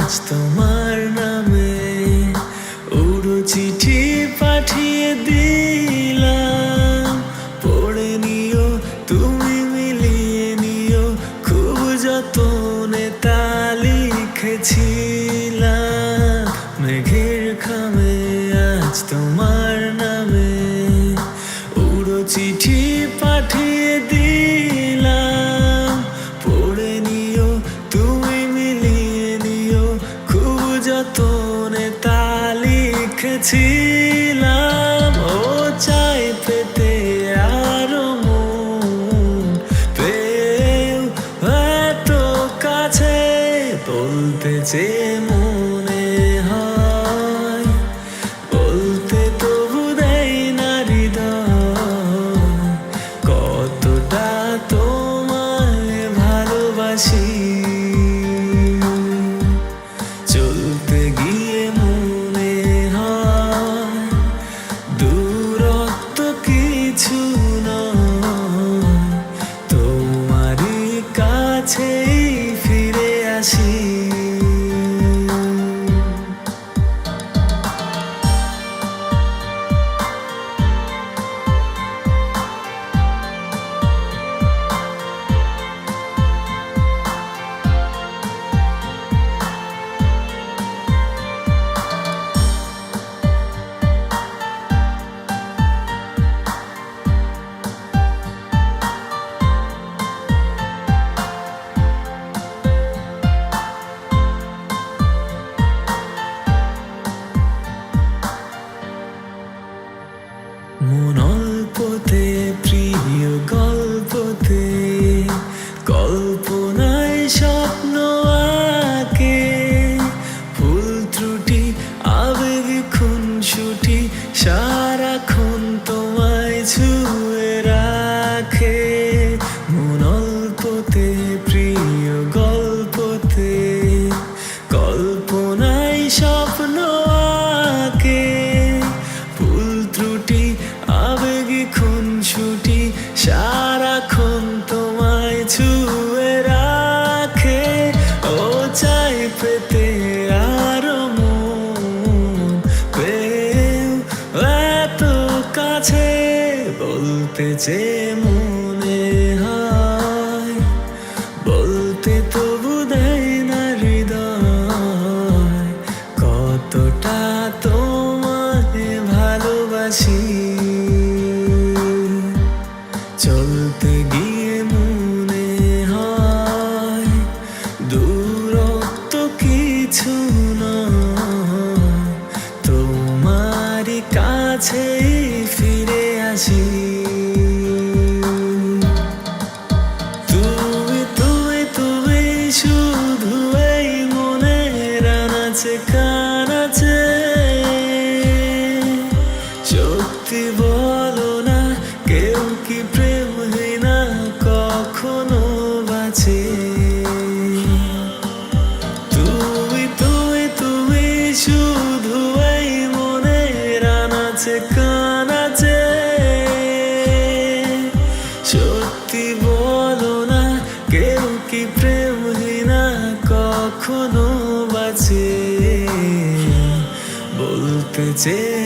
আজ তোমার নামে উড়ো চিঠি পাঠিয়ে দিলাম, পড়ে নিও তুমি মিলিয়ে নিও, খুব যতনে তা লিখেছিলাম। মেঘের খামে আজ তোমার নামে উড়ো চিঠি পাঠিয়ে দিলাম, পড়ে নিও তুমি মিলিয়ে নিও, খুব যতনে তা লিখেছিলাম। ও চাই পেতে আরো মন পেও এত কাছে, বলতে চেয়ে মনে হয় বলতে তবু দেয় না হৃদয়, কতটা তোমায় ভালোবাসি। চলতে গিয়ে মনে হয় দূরত্ব কিছু নয়, তোমারই কাছেই ফিরে আসি। মন অল্পতে প্রিয় গল্পতে, কল্পনায় স্বপ্ন আঁকে, ভুল ত্রুটি আবেগ খুনসুটি সারাক্ষণ তোমায় ছুঁয়ে রাখে। মন অল্পতে প্রিয় গল্পতে, কল্পনায় স্বপ্ন আঁকে, ভুল ত্রুটি আবেগী খুনসুটি সারাক্ষণ তোমায় ছুঁয়ে রাখে। ও চাই পেতে আরো মন পেও এত কাছে, বলতে চেয়ে মনে হয় বলতে তবু দেয় না হৃদয়, কতটা তোমায় ভালোবাসি। চলতে গিয়ে মনে হয় দূরত্ব কিছু নয়, তোমারই কাছেই ফিরে আসি। তুমি তুমি তুমি শুধু এই মনের আনাচে কানাচে, সত্যি বলো না কেউ কি প্রেমহীনা কখনো বাঁচে। তুমি তুমি তুমি শুধু এই মনের আনাচে কানাচে, সত্যি বলো না কেউ কি প্রেমহীনা কখনো বাঁচে। বলতে চেয়ে